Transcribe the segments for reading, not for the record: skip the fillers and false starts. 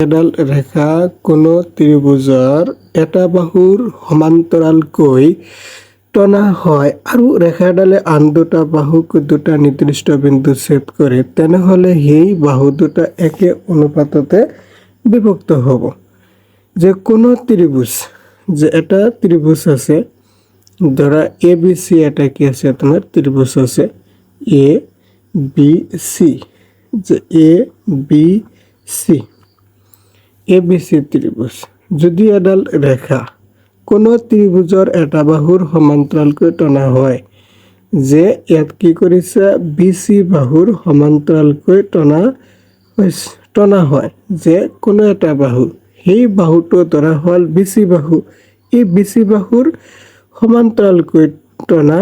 এডাল ৰেখা কোনো ত্ৰিভুজৰ এটা বাহুৰ সমান্তৰালকৈ টনা হয় আৰু ৰেখাডালে আন দুটা বাহুক দুটা নিৰ্দিষ্ট বিন্দু ছেদ কৰে, তেনেহ'লে সেই বাহু দুটা একে অনুপাততে বিভক্ত হ'ব। যে কোনো ত্ৰিভুজ, যে এটা ত্ৰিভুজ আছে, ধৰা এ বি চি এটা কি আছে তোমাৰ ত্ৰিভুজ আছে এ বি চি, যে এ বি চি এবিসি ত্ৰিভুজ। যদি এডাল ৰেখা কোনো ত্ৰিভুজৰ এটা বাহুৰ সমান্তৰালকৈ টনা হয়, যে ইয়াত কি কৰিছে বি চি বাহুৰ সমান্তৰালকৈ টনা হয়, যে কোনো এটা বাহু, সেই বাহুটো ধৰা হ'ল বি চি বাহু, এই বি চি বাহুৰ সমান্তৰালকৈ টনা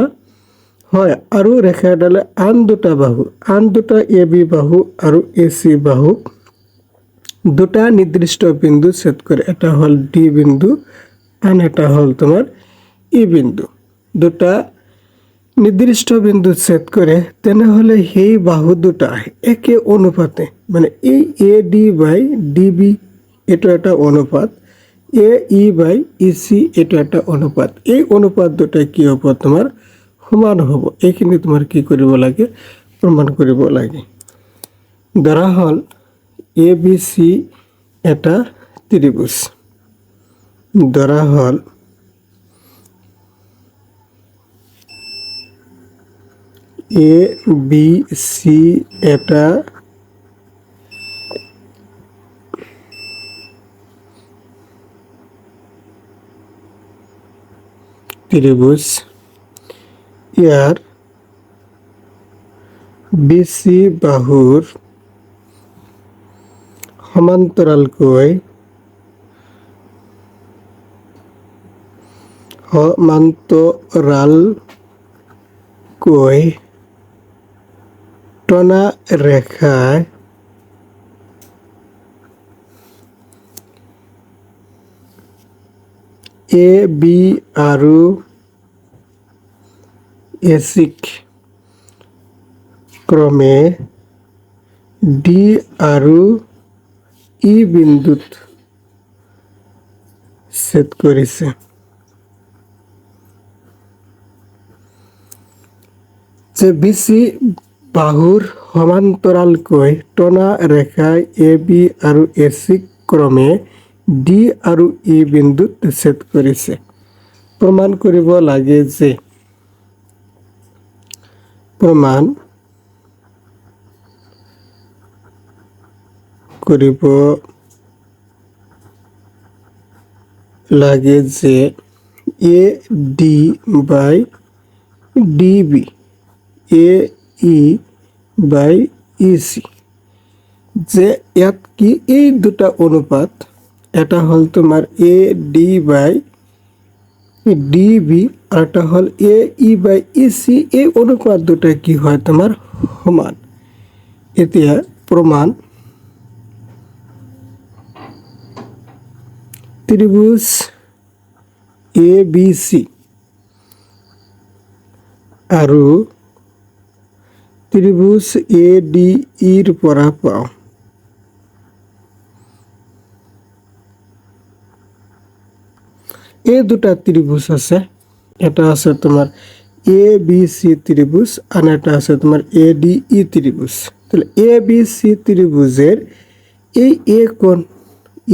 হয় আৰু ৰেখাডালে আন দুটা বাহু, আন দুটা এ বি বাহু আৰু এ চি বাহুক দুটা নিৰ্দিষ্ট বিন্দু ছেদ কৰে। এটা হ'ল ডি বিন্দু, আন এটা হ'ল তোমাৰ ই বিন্দু। দুটা নিৰ্দিষ্ট বিন্দু ছেদ কৰে, তেনেহ'লে সেই বাহু দুটা একে অনুপাতে, মানে এই A D by D B এইটো এটা অনুপাত, এ ই বাই ই চি এইটো এটা অনুপাত। এই অনুপাত দুটা কি হ'ব তোমাৰ সমান হ'ব। এইখিনি তোমাৰ কি কৰিব লাগে, প্ৰমাণ কৰিব লাগে। ধৰা হ'ল এ বি চি এটা ত্ৰিভুজ, ধৰা হ'ল এ বি চি এটা ত্ৰিভুজ, ইয়াৰ বি চি বাহুৰ সমান্তৰালকৈ টনা ৰেখাই এ বি আৰু এ চিক ক্ৰমে ডি আৰু ই বিন্দুত ছেদ কৰিছে। যে বি চি বাহুৰ সমান্তৰালকৈ টনা ৰেখাই এ বি আৰু এ চিক ক্ৰমে ডি আৰু ই বিন্দুত ছেদ কৰিছে। প্ৰমাণ কৰিব লাগে যে, প্ৰমাণ কৰিব লাগে যে A D by D B, A E by E C, যে ইয়াত কি এই দুটা অনুপাত, এটা হ'ল তোমাৰ A D by D B আৰু এটা হ'ল এ ই বাই ই চি, এই অনুপাত দুটা কি হয় তোমাৰ সমান। এতিয়া প্ৰমাণ, ত্ৰিভুজ এ বি চি আৰু ত্ৰিভুজ এ ডি ইৰ পৰা পাওঁ এই দুটা ত্ৰিভুজ আছে, এটা আছে তোমাৰ এ বি চি ত্ৰিভুজ, আন এটা আছে তোমাৰ এ ডি ই ত্ৰিভুজ। তাহলে এ বি সি ত্রিভুজের এই এ কোণ,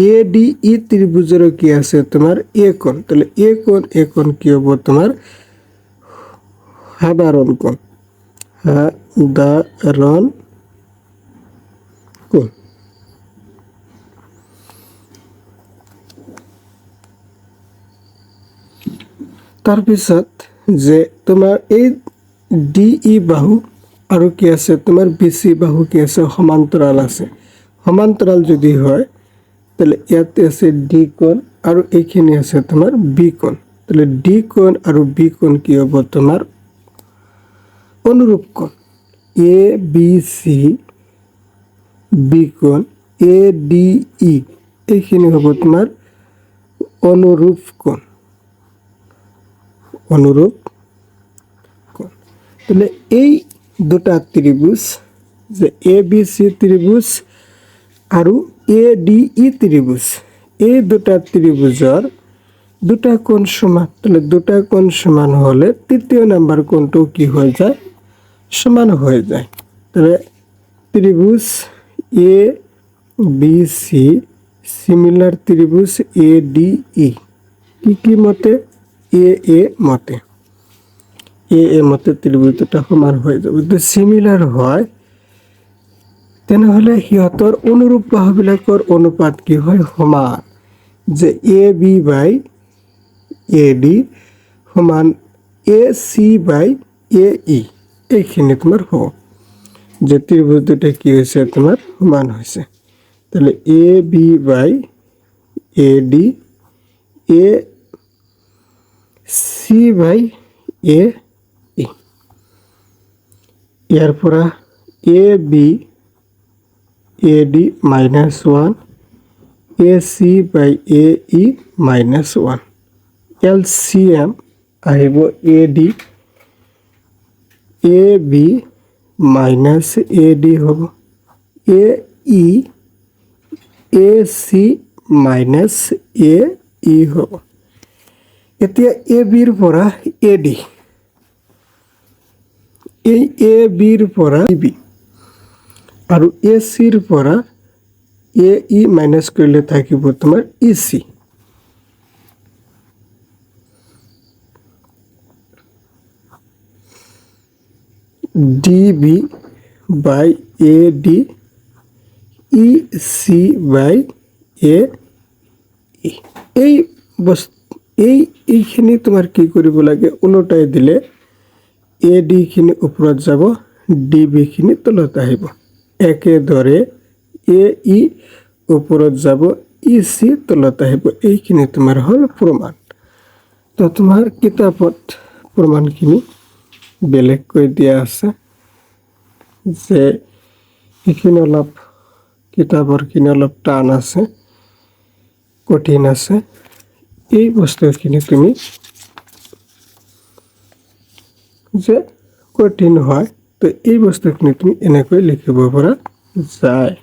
এ ডি ই ত্রিভুজেরও কি আছে তোমার এ কোণ। তাহলে এ কোণ কি হবো তোমার সাধারণ কোণ, সাধারণ কোণ। তাৰপিছত যে তোমাৰ এই ডি ই বাহু আৰু কি আছে তোমাৰ বি চি বাহু কি আছে সমান্তৰাল আছে। সমান্তৰাল যদি হয় তাহলে ইয়াতে আছে ডি কোণ আৰু এইখিনি আছে তোমাৰ বি কোণ। তাহলে ডি কোণ আৰু বি কোণ কি হ'ব তোমাৰ অনুৰূপ কোণ। এ বি সি বি কোণ, এ ডি ই এইখিনি হ'ব তোমাৰ অনুৰূপ কোণ, অনুৰূপ কোণ। তাহলে এই দুটা ত্ৰিভুজ যে এ বি সি ত্ৰিভুজ আৰু এ ডি ই ত্রিভুজ, এই দুটা ত্রিভুজের দুটা কোণ সমান, তাহলে দুটা কোণ সমান হলে তৃতীয় নাম্বার কোণটাও কি হয়ে যায়, সমান হয়ে যায়। তাহলে ত্রিভুজ এ বি সি সিমিলার ত্রিভুজ এ ডি ই কি মতে, এ মতে, এ মতে ত্রিভুজ দুটা সমান হয়ে যাবে। যদি সিমিলার হয় তেনেহ'লে সিহঁতৰ অনুৰূপ বাহুবিলাকৰ অনুপাত কি হয়, সমান। যে A B by A D সমান এ চি বাই এ ই, এইখিনি তোমাৰ হ'ব যে ত্ৰিভুজ দুটা কি হৈছে তোমাৰ সমান হৈছে। তাহলে A B by A D A C by A E, ইয়াৰ পৰা A B A D -1 A C by A E -1, LCM আহিব A D A B minus A D হ'ব A E A C minus এ ই হ'ব। এতিয়া এ বিৰ পৰা A D, এই এ বিৰ পৰা বি আৰু এ চিৰ পৰা এ ই মাইনাস কৰিলে থাকিব তোমাৰ E C. D B by A D E C by A E, এইখিনি তোমাৰ কি কৰিব লাগে, ওলোটাই দিলে এ ডি খিনি ওপৰত যাব, ডি বি খিনি তলত আহিব। একেদৰে এ ই ওপৰত যাব, ই চি তলত আহিব। এইখিনি তোমাৰ হ'ল প্ৰমাণ। তো তোমাৰ কিতাপত প্ৰমাণখিনি বেলেগকৈ দিয়া আছে, যে এইখিনি অলপ কিতাপৰখিনি অলপ টান আছে, কঠিন আছে। এই বস্তুখিনি তুমি যে কঠিন হয়, তো এই বস্তুখিনি তুমি এনেকৈ লিখিব পৰা যায়,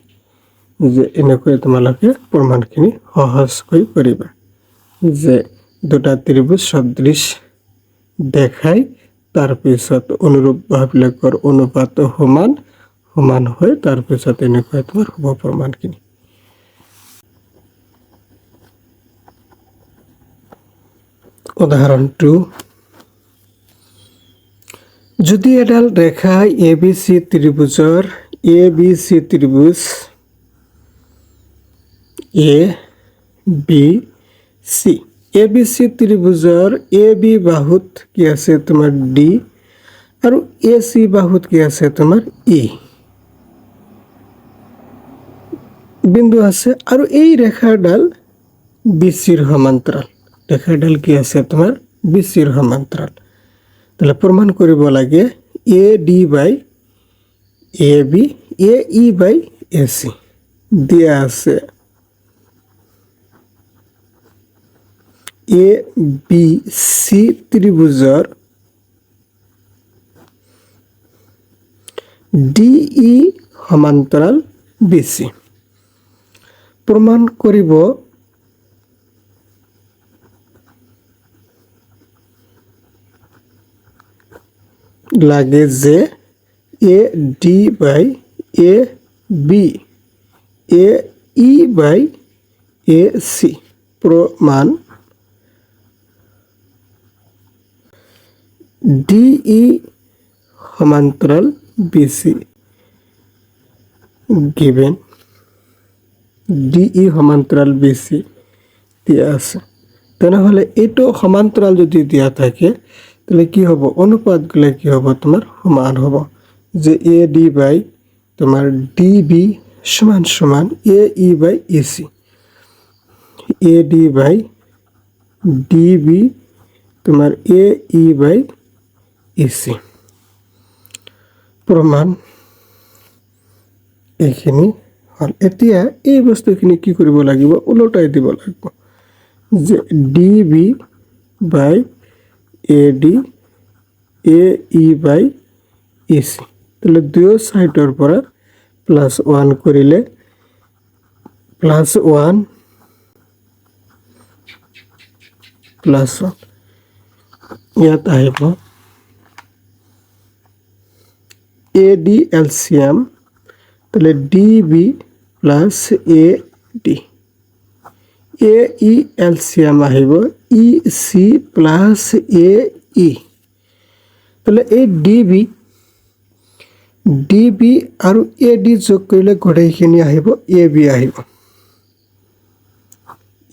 যে এনেকৈ তোমালোকে প্ৰমাণখিনি সহজকৈ কৰিবা। যে দুটা ত্ৰিভুজ সদৃশ দেখাই তাৰপিছত অনুৰূপ বাহুবিলাকৰ অনুপাত সমান হয়, তাৰপিছত এনেকৈ তোমাৰ হ'ব প্ৰমাণখিনি। উদাহৰণ 2, যদি এডাল ৰেখা A B C ত্ৰিভুজৰ A B C ত্ৰিভুজ A B C, A B C ত্ৰিভুজৰ A B বাহুত কি আছে তোমাৰ ডি আৰু এ চি বাহুত কি আছে তোমাৰ ই বিন্দু আছে, আৰু এই ৰেখাডাল বি চিৰ সমান্তৰাল। ৰেখাডাল কি আছে তোমাৰ বি চিৰ সমান্তৰাল। তাহলে প্ৰমাণ কৰিব লাগে এ D by A B A E by A সি দিয়া আছে। A B C ত্ৰিভুজৰ D E সমান্তৰাল বি সি। প্ৰমাণ কৰিব লাগে যে A D by A B A E by A সি। প্রমাণ ডি ই সমান্তরাল বি সি গিভেন ডি ই সমান্তরাল বি সি দিয়া আছে। তেনেহলে এইটো সমান্তরাল যদি দিয়া থাকে তাহলে কি হব, অনুপাতগুলো কি হব তোমার সমান হব। যে এ ডি বাই তোমার ডি বি সমান সমান A E by A C, A D by D B তোমার এ ই বাই এ সি। প্রমাণ এইখিনি হল। এতিয়া এই বস্তুখিনি কি কৰিব লাগিব, উলটাই দিব লাগিব। যে D B by A D A E by A C, তাহলে দুয়ো সাইডৰ পৰা +1 কৰিলে +1 +1 ইয়াত আহিব AD LCM তাহলে DB plus AD AE LCM আহিব EC প্লাস AE তাহলে এই DB আৰু AD যোগ কৰিলে গোটেইখিনি আহিব AB আহিব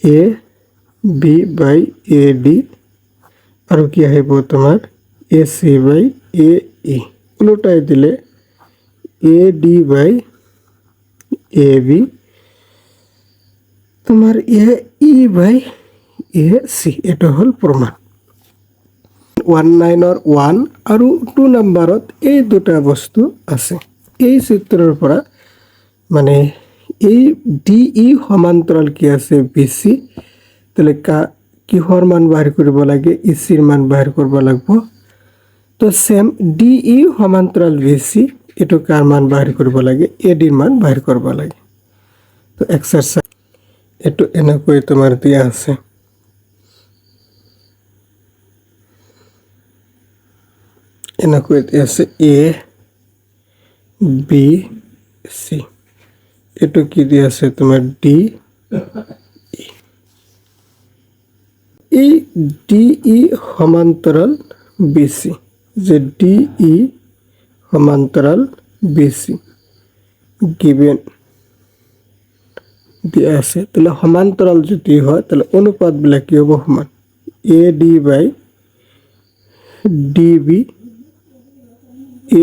AB by AD আৰু কি আহিব তোমাৰ AC by AE উল্টাই দিলে AD by AB তোমাৰ AE by AC এটা হল প্ৰমাণ 19 और 1 আৰু 2 নম্বৰত এই দুটা বস্তু আছে এই চিত্ৰৰ পৰা মানে এই DE সমান্তৰাল কি আছে BC তাহলে কিহৰ মান বাহিৰ কৰিব লাগে EC ৰ মান বাহিৰ কৰিব লাগিব তো সেম DE সমান্তৰাল BC এটো কাৰ মান বাহিৰ কৰিব লাগে AD ৰ মান বাহিৰ কৰিব লাগে তো এক্সাৰসাইজ এটো এনেকৈ তোমাৰ দিয়া আছে এনেকৈ দিয়া আছে A B C এটো কি দিয়া আছে তোমাৰ D এই DE সমান্তৰাল BC যে DE সমান্তরাল BC given দিয়া আছে তাহলে সমান্তরাল যদি হয় তাহলে অনুপাত বিলাক কি হবে সমান AD by DB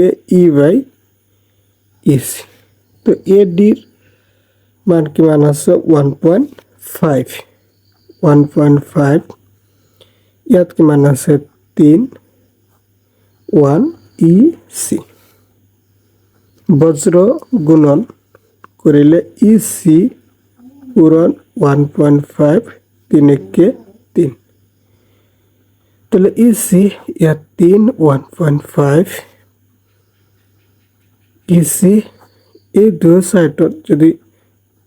AE by EC তো AD এর মান কি মান আছে 1.5 ইয়াত কি মান আছে 3 1 EC বজ্র গুণন করিলে EC পূরণ 1.5 3 কে 3 তাহলে EC ইয়াত 3 1.5 EC এই দুই সাইডত যদি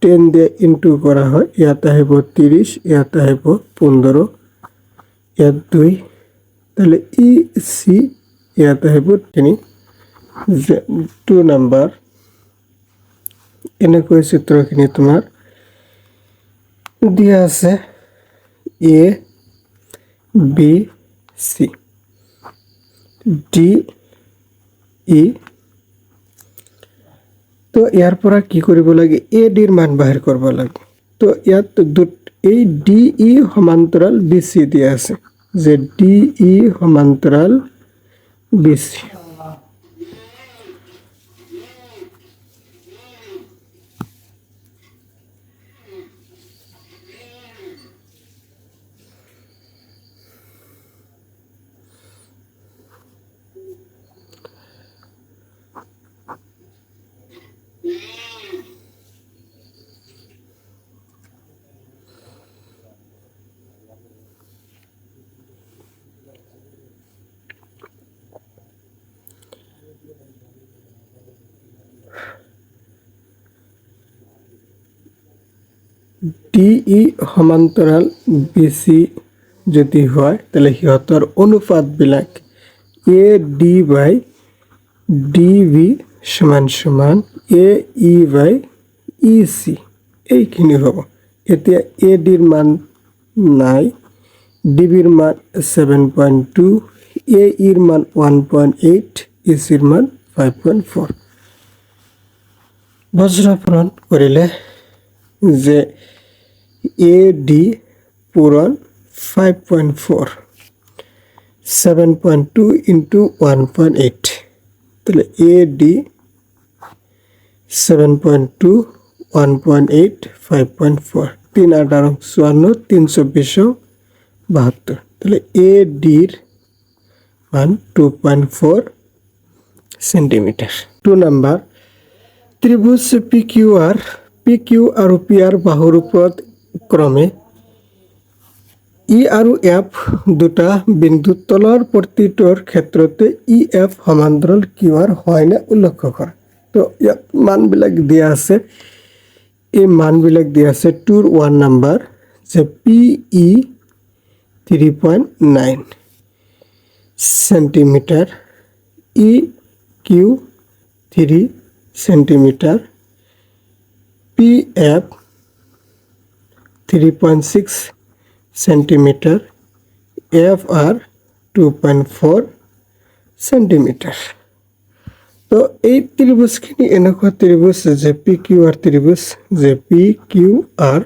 10 দিয়ে ইনটু করা হয় ইয়াত আহিব 30 ইয়াত আহিব 15 ইয়াত 2 তাহলে EC ইয়াত আহিব 3 2 নাম্বার এনেকৈ চিত্ৰখিনি তোমাৰ দিয়া আছে A B C D E তো ইয়াৰ পৰা কি কৰিব লাগে AD ৰ মান বাহিৰ কৰিব লাগে তো ইয়াত এই DE সমান্তৰাল BC দিয়া আছে যে DE সমান্তৰাল BC DE সমান্তৰাল BC যদি হয় তাহলে সিহঁতৰ অনুপাত বিলাক AD by DB সমান সমান AE by EC এইখিনি হ'ব এতিয়া AD ৰ মান নাই DB ৰ মান 7.2 AE ৰ মান 1.8 EC ৰ মান 5.4 বজ্ৰপূৰণ কৰিলে যে AD পূরণ 5.4 7.2 into 1.8 তাহলে AD 7.2 1.8 5.4 3 8 54 324 72 তাহলে AD এর মান 2.4 সেন্টিমিটার 2 নাম্বার ত্রিভুজ PQ আৰু PR বাহুৰ ওপৰত ক্ৰমে E আৰু F দুটা বিন্দু তলৰ প্ৰতিটোৰ ক্ষেত্ৰতে EF সমান্তৰাল QR হয় না উল্লেখ কৰা তো ইয়াত মানবিলাক দিয়া আছে এই মানবিলাক দিয়া আছে 2 ৰ 1 নাম্বাৰ যে PE 3.9 centimetre, EQ 3 centimetre, PF 3.6 centimetre, FR 2.4 centimetre. তো এই ত্রিভুজখিনি এনেকুৱা ত্ৰিভুজ যে PQR ত্ৰিভুজ, যে PQR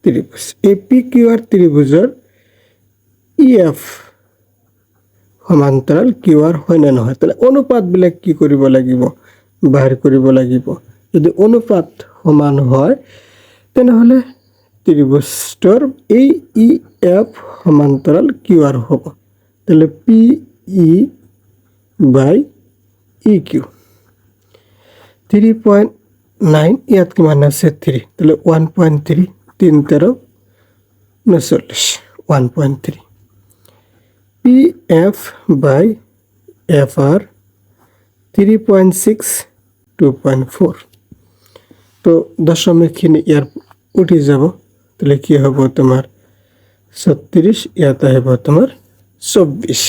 ত্ৰিভুজ। এই PQR ত্ৰিভুজৰ EF সমান্তৰাল QR হয় নে নহয়, তাহলে অনুপাতবিলাক কি কৰিব লাগিব, বাহিৰ কৰিব লাগিব। যদি অনুপাত সমান হয় তেনেহলে ত্ৰিভুজটোৰ এই EF সমান্তৰাল QR হ'ব। তাহলে PE by EQ 3.9 ইয়াত কিমান আছে 3, তাহলে 1.3 3 13 39 1.3 PF by FR 3.6 2.4। তো দশমিকখিনি ইয়াৰ উঠি যাব, তাহলে কি হ'ব তোমাৰ 36, ইয়াত আহিব তোমাৰ 24।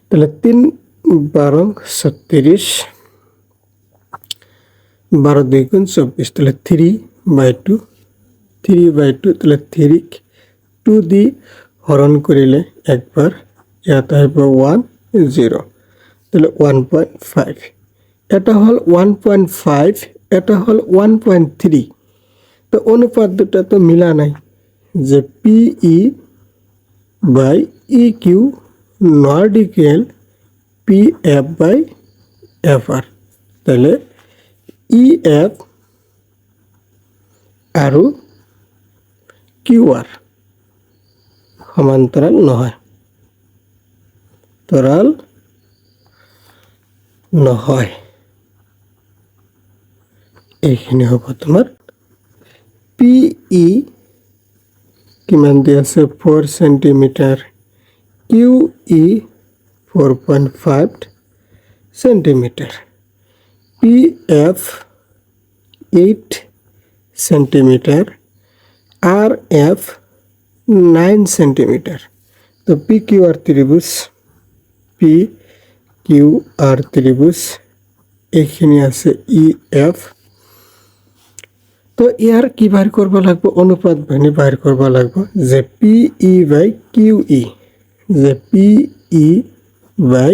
তাহলে 3 12 36, 12 2 গুণ 24, তাহলে 3/2 3/2, তাহলে 3 2 দি হরণ করিলে একবার, ইয়াত আহিব 1 0, তাহলে 1.5। এটা হল 1.5, এটা হল 1.3। তো অনুপাত দুটা তো মিলা নাই, যে PE by EQ not equal PF by FR। তাহলে EF আৰু QR সমান্তৰাল নহয়, তৰাল নহয়। এইখিনি হ'ব তোমাৰ PE কিমান দিয়া আছে 4 centimetre, QE 4.5 centimetre, PF 8 centimetre, RF 9 centimetre. তো PQR ত্রিভুজ, PQR ত্রিভুজ, এইখিনি আছে EF। তো ইয়াৰ কি বাহিৰ কৰিব লাগিব, অনুপাত বাহিৰ কৰিব লাগিব, যে PE by QE, যে PE by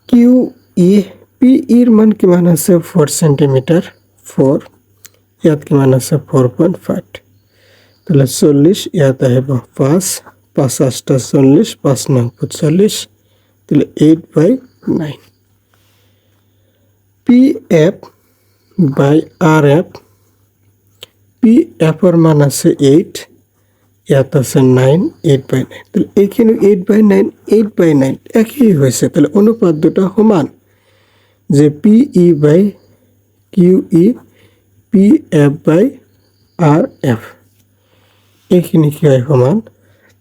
QE। PE ৰ মান কিমান আছে 4 সেন্টিমিটার 4, ইয়াত কিমান আছে 4.5, তাহলে 40, ইয়াত আহিব 5 5 8 40 5 9 45, তাহলে 8/9। PF by RF, PF ৰ মান আছে 8, ইয়াত আছে 9 8/9, তাহলে এইখিনি 8/9 8/9 একই হৈছে। তাহলে অনুপাত দুটা সমান, যে PE by QE PF by RF এইখিনি কি হয় সমান।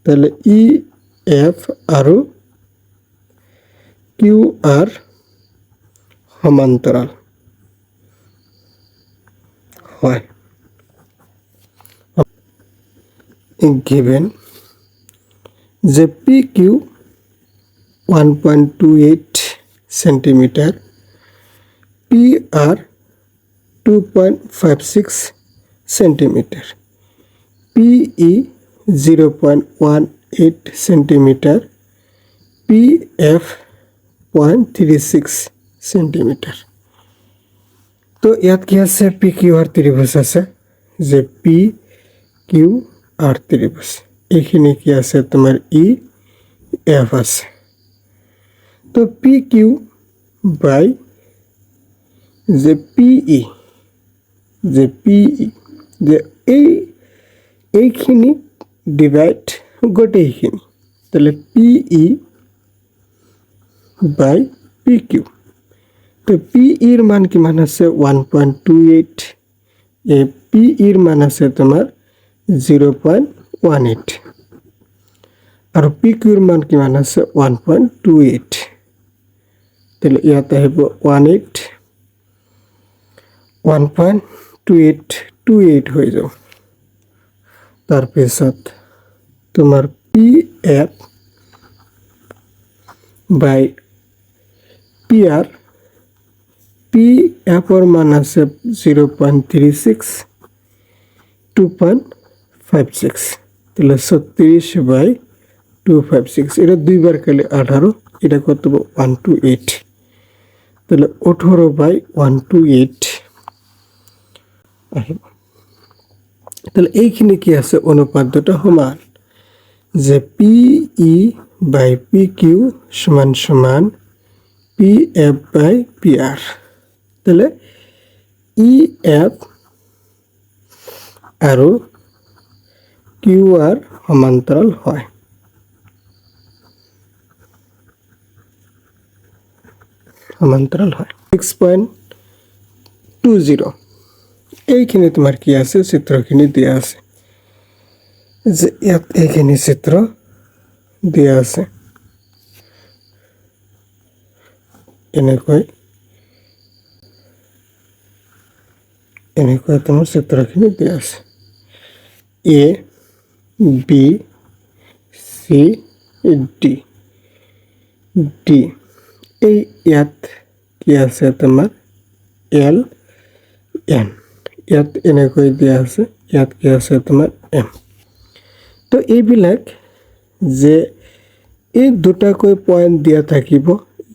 তাহলে EF আৰু QR সমান্তৰাল হয়। given যে PQ 1.28 centimetre, PR 2.56 centimetre, PE 0.18 centimetre, PF 0.36 centimetre. তো ইয়াত কি আছে PQR ত্রিভুজ আছে, যে PQR ত্রিভুজ। এইখিনি কি আছে তোমাৰ EF আছে। তো PQ by যে PE, যে PE, যে এইখিনি ডিভাইড গোটেইখিনি, তাহলে PE by PQ। তো PE ৰ মান কিমান আছে 1.28, PE ৰ মান আছে তোমাৰ 0.18, আৰু PQ ৰ মান কিমান আছে 1.28, তাহলে ইয়াত আহিব 1.28 28 হৈ যাব তাৰপিছত তোমাৰ PF বাই PR PFৰ মান আছে 0.36 2.56 তাহলে 36 বাই 256 এটা দুইবার করলে 18 এটা কত হবে 128 তাহলে 18 বাই 128 আসবে তাহলে এইখানে কি আছে অনুপাত দুটো সমান যে PE বাই PQ সমান সমান PF বাই PR তাহলে EF আৰু QR সমান্তরাল হয় সমান্তরাল হয় 6.20 এইখানে তোমার কি আছে চিত্রখিনি দেয়া আছে যে এইখানে চিত্র দেয়া আছে এনেকৈ তোমার চিত্রখিনি দেয়া আছে A B C D D এই ইয়াত কি আছে তোমার L N ইয়াত এনেকৈ দিয়া আছে ইয়াত কি আছে তোমার M তো এইবিলাক যে এই দুটাকৈ পয়েন্ট দিয়া থাকিব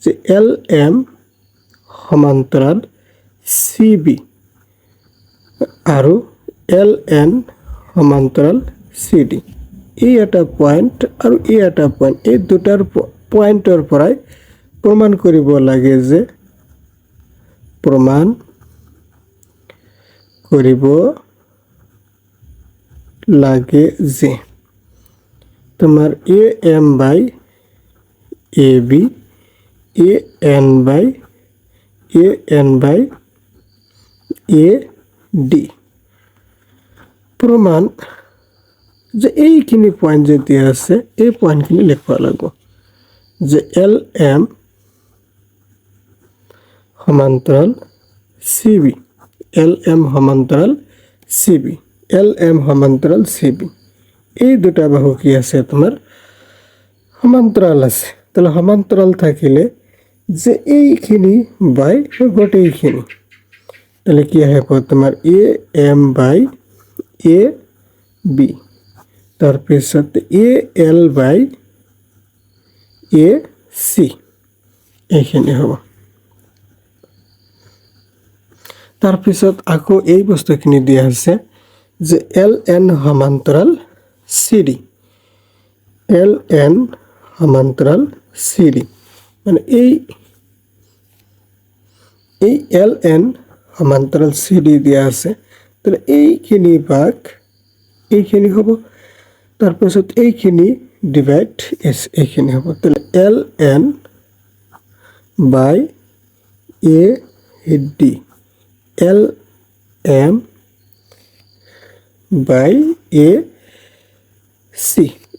যে LM সমান্তরাল CB আৰু LN সমান্তৰাল CD এই এটা পয়েন্ট আৰু এই এটা পয়েন্ট এই দুটাৰ পয়েন্টৰ পৰাই প্ৰমাণ কৰিব লাগে যে প্ৰমাণ কৰিব লাগে যে তোমার AM by AB AN by AD প্রমাণ যে এইখিনি পয়েন্ট যে দিয়া আছে এই পয়েন্টখিনি লিখবা লাগব যে LM সমান্তরাল CB LM সমান্তরাল CB LM সমান্তরাল CB এই দুটা বাহু কি আছে তোমার সমান্তরাল আছে তাহলে সমান্তরাল থাকিলে যে এইখিনি বাই গোটেইখিনি তাহলে কি আহিব তোমার AM বাই AB তাৰপিছত AL বাই AC এইখিনি হ'ব তাৰপিছত আকৌ এই বস্তুখিনি দিয়া আছে যে LN সমান্তরাল CD LN সমান্তরাল CD মানে এই LN সমান্তরাল CD দিয়া আছে তাহলে এইখিনি ভাগ এইখিনি হ'ব তাৰপিছত এইখিনি ডিভাইড এইখিনি হ'ব তাহলে LN by AD LM by AC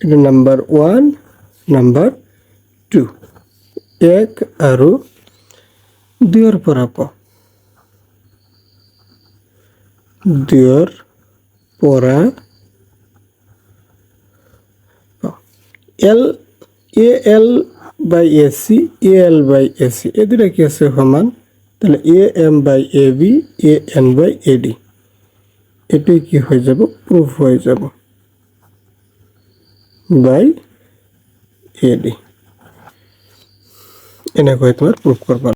এটা নাম্বার 1 নাম্বার 2 এক আৰু 2 ৰ পৰা পাওঁ 2 ৰ পৰা AL by AC AL by AC এই দুটা কি আছে সমান তাহলে AM by AB AN by AD এটাই কি হয়ে যাব প্রুফ হয়ে যাব বাই AD এনেকৈ তোমার প্রুফ করবা